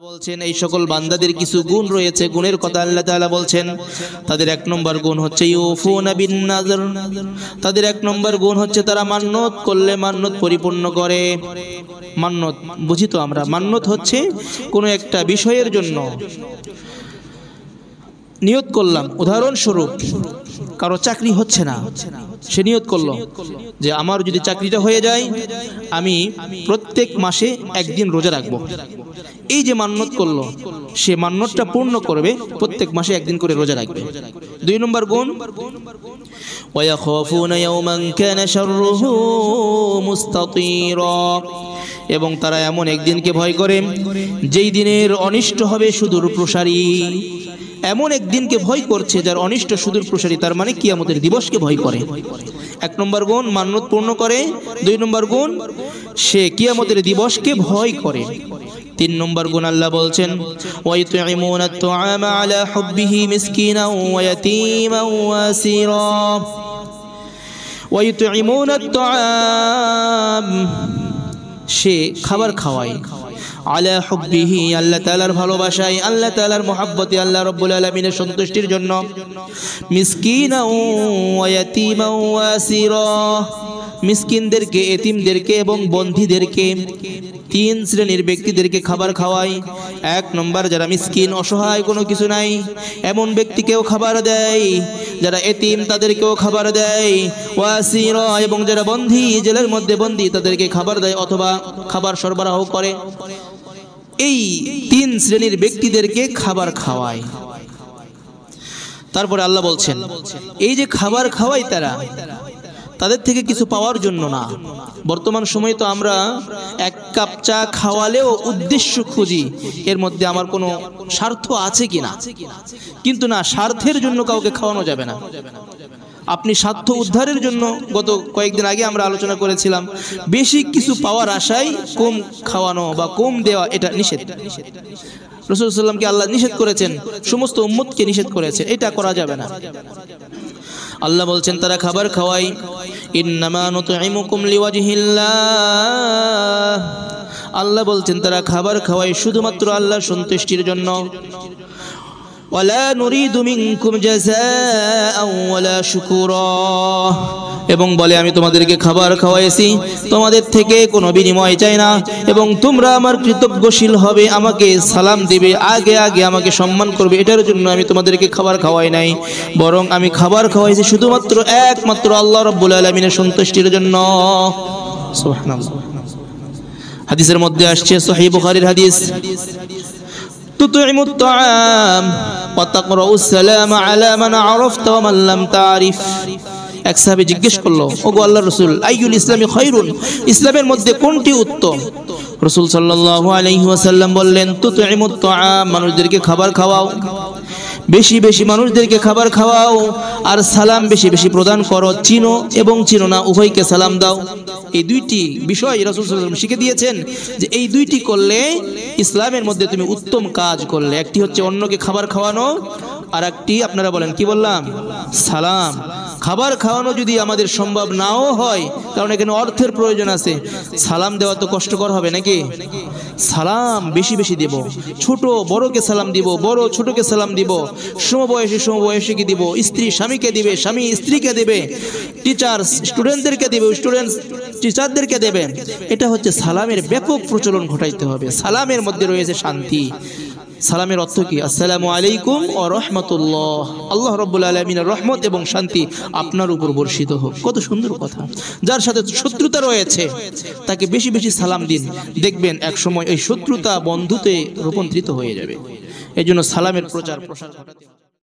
বলছেন এই সকল বান্দাদের কিছু গুণ রয়েছে, গুণের কথা আল্লাহ তাআলা বলছেন। তাদের এক নম্বর গুণ হচ্ছে ইউফুনা বিন নাযর। তাদের এক নম্বর গুণ হচ্ছে তারা মান্নত করলে মান্নত পরিপূর্ণ করে। মান্নত বুঝি তো আমরা, মান্নত হচ্ছে কোনো একটা বিষয়ের জন্য নিয়ত করলাম। উদাহরণস্বরূপ কারো চাকরি হচ্ছে না, সে নিয়ত করলো যে আমার যদি চাকরিটা হয়ে যায় আমি প্রত্যেক মাসে একদিন রোজা রাখবো। এই যে মান্নত করলো, সে মান্নতটা পূর্ণ করবে, প্রত্যেক মাসে একদিন করে রোজা রাখবে। দুই নম্বর গুণ ওয়ায়াখাফুনা ইয়াওমান কানা শাররুহু মুস্তাতীরা। এবং তারা এমন একদিনকে ভয় করে যেই দিনের অনিষ্ট হবে সুদূর প্রসারী। এমন একদিনকে ভয় করছে যার অনিষ্ট সুদূর প্রসারী, তার মানে কিয়ামতের দিবসকে ভয় করে। এক নম্বর গুণ মান্নত পূর্ণ করে, দুই নম্বর গুণ সে কিয়ামতের দিবসকে ভয় করে। তিন নম্বর গুণ আল্লাহ বলছেন ওয়ায়ুতঈমুনা আত-তুআমা আলা হুব্বিহি মিসকিনাও ওয়া ইয়াতীমান ওয়া আসীরা। ওয়ায়ুতঈমুনা আত-তুআম, সে খাবার খাওয়ায় আলা হুব্বিহি, আল্লাহ তাআলার ভালোবাসায়, আল্লাহ তাআলার মহব্বতে, আল্লাহ রাব্বুল আলামিনের সন্তুষ্টির জন্য। মিসকিনাও ওয়া ইয়াতীমান ওয়া আসীরা, মিসকিনদেরকে, এতিমদেরকে এবং বন্ধিদেরকে, তিন শ্রেণীর ব্যক্তিদেরকে খাবার খাওয়ায়। এক নম্বর যারা মিসকিন, অসহায়, কোনো কিছু নাই, এমন ব্যক্তিকেও খাবার দেয়। যারা এতিম তাদেরকেও খাবার দেয়। ওয়াসিরা, এবং যারা বন্দী, জেলের মধ্যে বন্দী, তাদেরকে খাবার দেয় অথবা খাবার সরবরাহ করে। এই তিন শ্রেণীর ব্যক্তিদেরকে খাবার খাওয়ায়। তারপরে আল্লাহ বলছেন এই যে খাবার খাওয়ায় তারা, তাদের থেকে কিছু পাওয়ার জন্য না। বর্তমান সময়ে তো আমরা এক কাপ চা খাওয়ালেও উদ্দেশ্য খুঁজি, এর মধ্যে আমার কোনো স্বার্থ আছে কিনা। কিন্তু না, স্বার্থের জন্য কাউকে খাওয়ানো যাবে না। আপনি স্বার্থ উদ্ধারের জন্য, গত কয়েকদিন আগে আমরা আলোচনা করেছিলাম, বেশি কিছু পাওয়ার আশায় কম খাওয়ানো বা কম দেওয়া, এটা নিষেধ। রাসূলুল্লাহ সাল্লাল্লাহু আলাইহি ওয়াসাল্লামকে আল্লাহ নিষেধ করেছেন, সমস্ত উম্মতকে নিষেধ করেছে, এটা করা যাবে না। আল্লাহ বলছেন তারা খাবার খাওয়ায় ইন্নামা নুতঈমুকুম লিওয়াজহিল্লাহ। আল্লাহ বলছেন তারা খাবার খাওয়ায় শুধুমাত্র আল্লাহর সন্তুষ্টির জন্য। ওয়ালা নুরিদু মিনকুম জাযাআন ওয়ালা শুকুরা, এবং বলে আমি তোমাদেরকে খাবার খাওয়াইছি, তোমাদের থেকে কোনো বিনিময় চাই না, এবং তোমরা আমার কৃতজ্ঞশীল হবে, আমাকে সালাম দিবে, আগে আগে আমাকে সম্মান করবে, এটার জন্য আমি তোমাদেরকে খাবার খাওয়াই নাই। বরং আমি খাবার খাওয়াইছি শুধুমাত্র একমাত্র আল্লাহ রাব্বুল আলামিনের সন্তুষ্টির জন্য। সুবহানাল্লাহ। হাদিসের মধ্যে আসছে, সহিহ বুখারীর হাদিস, তুতঈমুত তাআম ওয়া তাকরাউস সালামা আলা মান আরাফতা ওয়া মান লাম তারিফ। এক সাহাবী জিজ্ঞেস করলো, ওগো আল্লাহর রাসূল, আইয়ুল ইসলামি খায়রুন, ইসলামের মধ্যে কোনটি উত্তম? রাসূল সাল্লাল্লাহু আলাইহি ওয়াসাল্লাম বললেন, তুতঈমুত তাআম, মানুষদেরকে খাবার খাওয়াও, বেশি বেশি মানুষদেরকে খাবার খাওয়াও, আর সালাম বেশি বেশি প্রদান করো, চিনো এবং চিনো না উভয়কে সালাম দাও। এই দুইটি বিষয় রাসূল সাল্লাল্লাহু আলাইহি ওয়াসাল্লাম শিখিয়ে দিয়েছেন যে এই দুইটি করলে ইসলামের মধ্যে তুমি উত্তম কাজ করলে। একটি হচ্ছে অন্যকে খাবার খাওয়ানো, আর একটি আপনারা বলেন কি বললাম, সালাম। খাবার খাওয়ানো যদি আমাদের সম্ভব নাও হয়, কারণ এখানে অর্থের প্রয়োজন আছে, সালাম দেওয়া তো কষ্টকর হবে নাকি? সালাম বেশি বেশি দেব, ছোট বড়কে সালাম দিব, বড় ছোটকে সালাম দিব, সমবয়সী সমবয়সীকে দিব, স্ত্রী স্বামীকে দিবে, স্বামী স্ত্রীকে দেবে, টিচার স্টুডেন্টদেরকে দেবে, স্টুডেন্ট টিচারদেরকে দেবে। এটা হচ্ছে সালামের ব্যাপক প্রচলন ঘটাইতে হবে। সালামের মধ্যে রয়েছে শান্তি। সালামের অর্থ কি? আসসালামু আলাইকুম ওয়া রাহমাতুল্লাহ, আল্লাহ রাব্বুল আলামিনের রহমত এবং শান্তি আপনার উপর বর্ষিত হোক। কত সুন্দর কথা। যার সাথে শত্রুতা রয়েছে তাকে বেশি বেশি সালাম দিন, দেখবেন এক সময় এই শত্রুতা বন্ধুতে রূপান্তরিত হয়ে যাবে। এই জন্য সালামের প্রচার প্রসার ঘটাতে হবে।